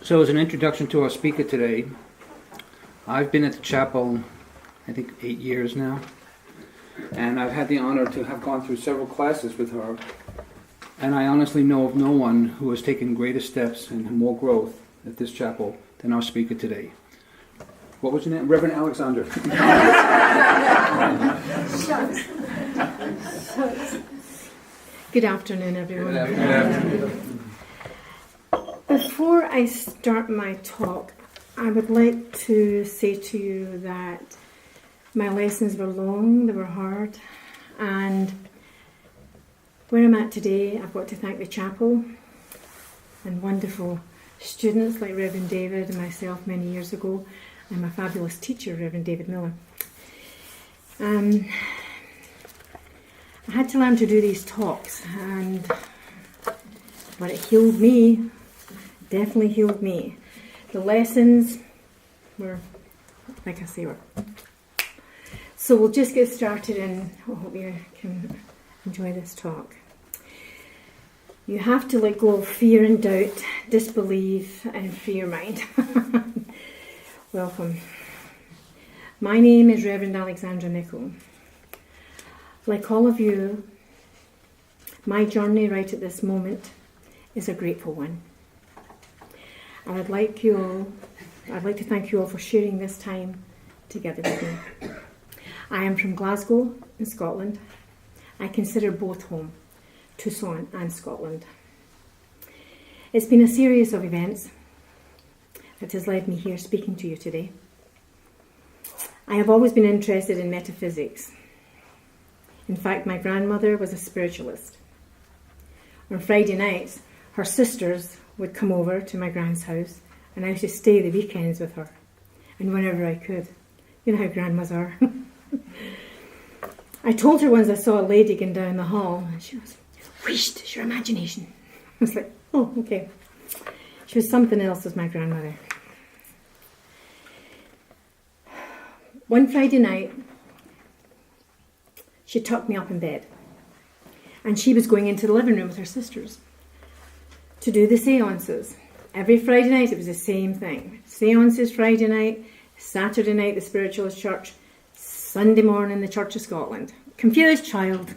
So as an introduction to our speaker today, I've been at the chapel, I think 8 years now, and I've had the honor to have gone through several classes with her, and I honestly know of no one who has taken greater steps and more growth at this chapel than our speaker today. What was your name? Rev Alexandra. Good afternoon, everyone. Good afternoon. Before I start my talk, I would like to say to you that my lessons were long, they were hard, and where I'm at today, I've got to thank the chapel and wonderful students like Reverend David and myself many years ago, and my fabulous teacher, Reverend David Miller. I had to learn to do these talks, and but it healed me. Definitely healed me. The lessons were, like I say, were. So we'll just get started, and I hope you can enjoy this talk. You have to let go of fear and doubt, disbelief, and free your mind. Welcome. My name is Rev Alexandra Nichol. Like all of you, my journey right at this moment is a grateful one. And I'd like to thank you all for sharing this time together with me. I am from Glasgow in Scotland. I consider both home, Tucson and Scotland. It's been a series of events that has led me here speaking to you today. I have always been interested in metaphysics. In fact, my grandmother was a spiritualist. On Friday nights, her sisters would come over to my grand's house, and I used to stay the weekends with her, and whenever I could. You know how grandmas are. I told her once I saw a lady going down the hall, and she was, "Whoosh, it's your imagination." I was like, oh, okay. She was something else as my grandmother. One Friday night, she tucked me up in bed, and she was going into the living room with her sisters to do the seances. Every Friday night it was the same thing. Seances Friday night, Saturday night the Spiritualist Church, Sunday morning the Church of Scotland. Confused child.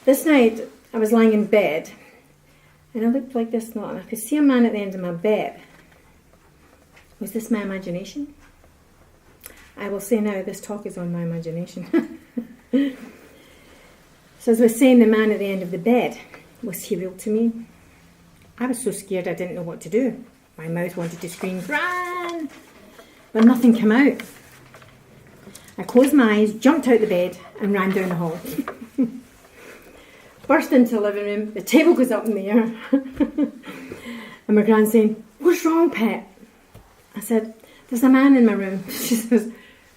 This night I was lying in bed, and I looked like this and I could see a man at the end of my bed. Was this my imagination? I will say now, this talk is on my imagination. So as I was saying, the man at the end of the bed, was he real to me? I was so scared I didn't know what to do. My mouth wanted to scream, "Run!" But nothing came out. I closed my eyes, jumped out the bed, and ran down the hall. Burst into the living room, the table goes up in the air. And my gran saying, "What's wrong, pet?" I said, "There's a man in my room." She says,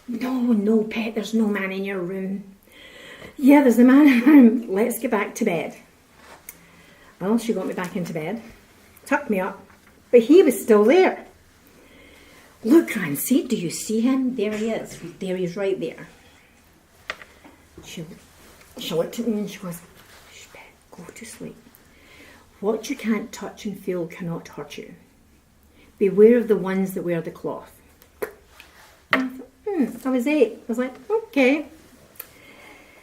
No, pet, there's no man in your room." "Yeah, there's a man in my room. Let's get back to bed." Well, she got me back into bed, tucked me up, but he was still there. "Look, Gran, do you see him? There he is. There he is, right there." She looked at me and she goes, "Shh, pet, go to sleep. What you can't touch and feel cannot hurt you. Beware of the ones that wear the cloth." I was 8. I was like, okay.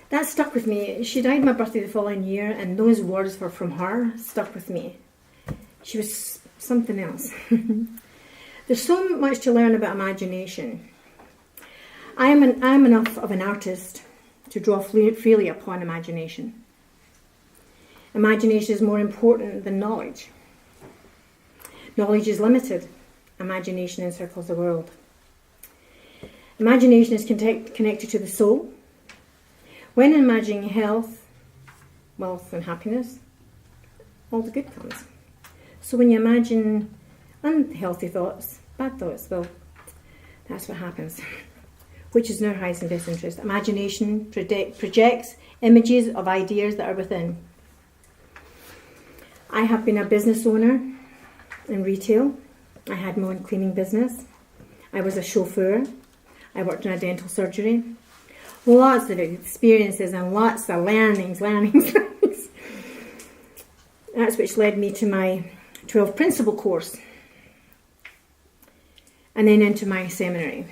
That stuck with me. She died my birthday the following year, and those words were from her, stuck with me. She was something else. There's so much to learn about imagination. I am enough of an artist to draw freely upon imagination. Imagination is more important than knowledge. Knowledge is limited. Imagination encircles the world. Imagination is connected to the soul. When imagining health, wealth and happiness, all the good comes. So when you imagine unhealthy thoughts, bad thoughts, well, that's what happens. Which is in our highest and best interest. Imagination projects images of ideas that are within. I have been a business owner in retail. I had my own cleaning business. I was a chauffeur. I worked in a dental surgery. Lots of experiences and lots of learnings. That's which led me to my 12 principle course and then into my seminary.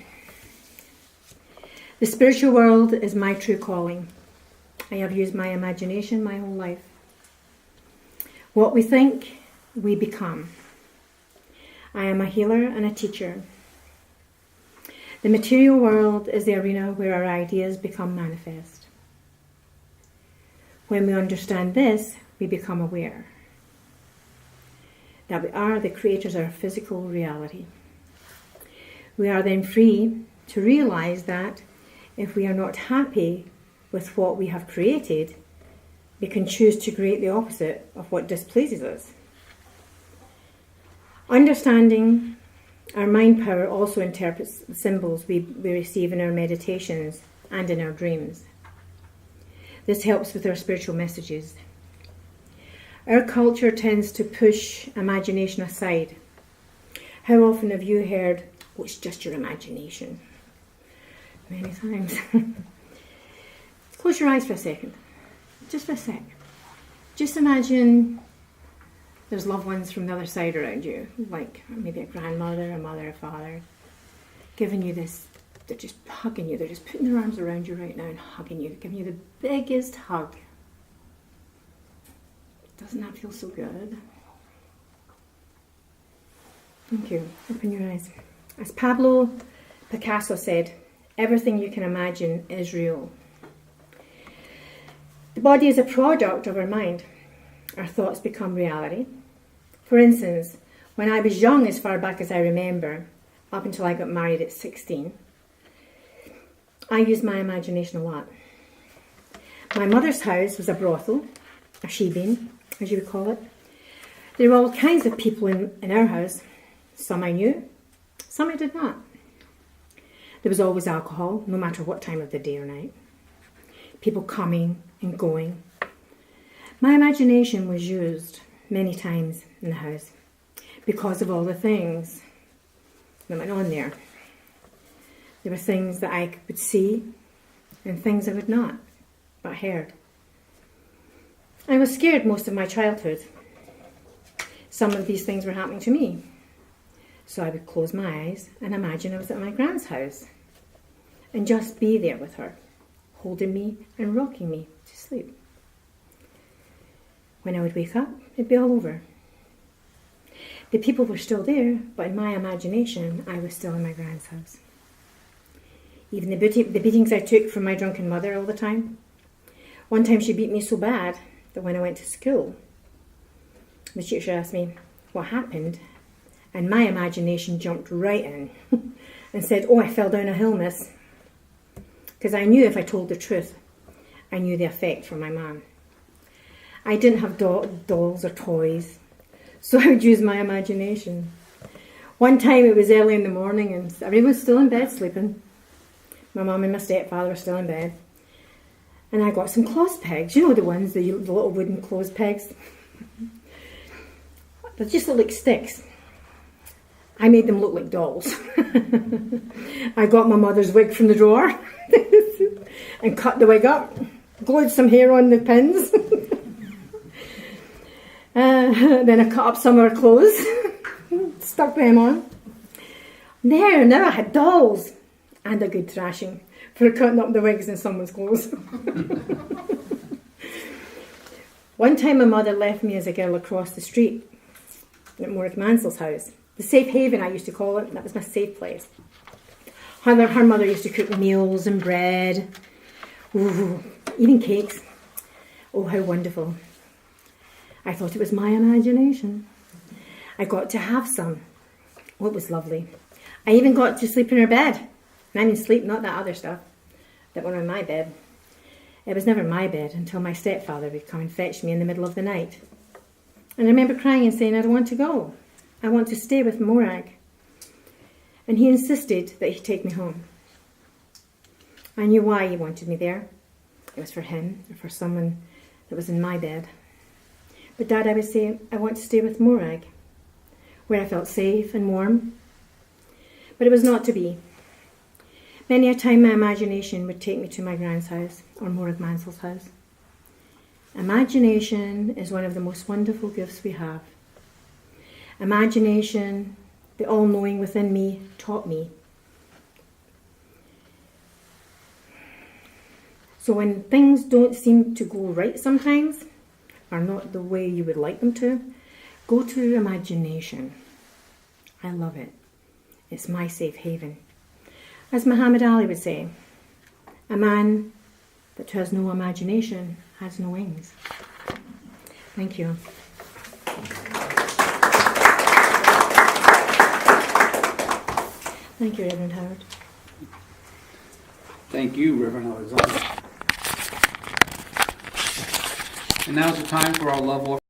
The spiritual world is my true calling. I have used my imagination my whole life. What we think, we become. I am a healer and a teacher. The material world is the arena where our ideas become manifest. When we understand this, we become aware that we are the creators of our physical reality. We are then free to realize that if we are not happy with what we have created, we can choose to create the opposite of what displeases us. Understanding our mind power also interprets the symbols we receive in our meditations and in our dreams. This helps with our spiritual messages. Our culture tends to push imagination aside. How often have you heard, "Oh, it's just your imagination"? Many times. Close your eyes for a second. Just for a sec. Just imagine there's loved ones from the other side around you, like maybe a grandmother, a mother, a father, giving you this, they're just hugging you, they're just putting their arms around you right now and hugging you, giving you the biggest hug. Doesn't that feel so good? Thank you. Open your eyes. As Pablo Picasso said, everything you can imagine is real. The body is a product of our mind. Our thoughts become reality. For instance, when I was young, as far back as I remember, up until I got married at 16, I used my imagination a lot. My mother's house was a brothel, a shebeen, as you would call it. There were all kinds of people in our house. Some I knew, some I did not. There was always alcohol, no matter what time of the day or night. People coming and going. My imagination was used many times in the house because of all the things that went on there. There were things that I would see and things I would not, but heard. I was scared most of my childhood. Some of these things were happening to me. So I would close my eyes and imagine I was at my grand's house and just be there with her, holding me and rocking me to sleep. When I would wake up, it'd be all over. The people were still there, but in my imagination, I was still in my grand's house. Even the beatings I took from my drunken mother all the time. One time she beat me so bad that when I went to school, the teacher asked me what happened, and my imagination jumped right in and said, "Oh, I fell down a hill, miss." Because I knew if I told the truth, I knew the effect from my mum. I didn't have dolls or toys, so I would use my imagination. One time it was early in the morning and everyone was still in bed sleeping. My mum and my stepfather were still in bed. And I got some clothes pegs, you know the ones, the little wooden clothes pegs. They just look like sticks. I made them look like dolls. I got my mother's wig from the drawer and cut the wig up, glued some hair on the pins. Then I cut up some of her clothes, stuck them on. There, now I had dolls and a good thrashing for cutting up the wigs in someone's clothes. One time my mother left me as a girl across the street at Morrick Mansell's house. The safe haven, I used to call it. That was my safe place. Her mother used to cook meals and bread. Ooh, even cakes. Oh, how wonderful. I thought it was my imagination. I got to have some. Oh, it was lovely. I even got to sleep in her bed. And I mean sleep, not that other stuff that went on my bed. It was never my bed until my stepfather would come and fetch me in the middle of the night. And I remember crying and saying, "I don't want to go. I want to stay with Morag." And he insisted that he take me home. I knew why he wanted me there. It was for him, or for someone that was in my bed. But Dad, I would say, I want to stay with Morag, where I felt safe and warm. But it was not to be. Many a time my imagination would take me to my grand's house, or Morag Mansell's house. Imagination is one of the most wonderful gifts we have. Imagination, the all-knowing within me, taught me. So when things don't seem to go right sometimes, or not the way you would like them to, go to imagination. I love it. It's my safe haven. As Muhammad Ali would say, a man that has no imagination has no wings. Thank you. Thank you, Reverend Howard. Thank you, Reverend Alexandra. And now is the time for our love offering.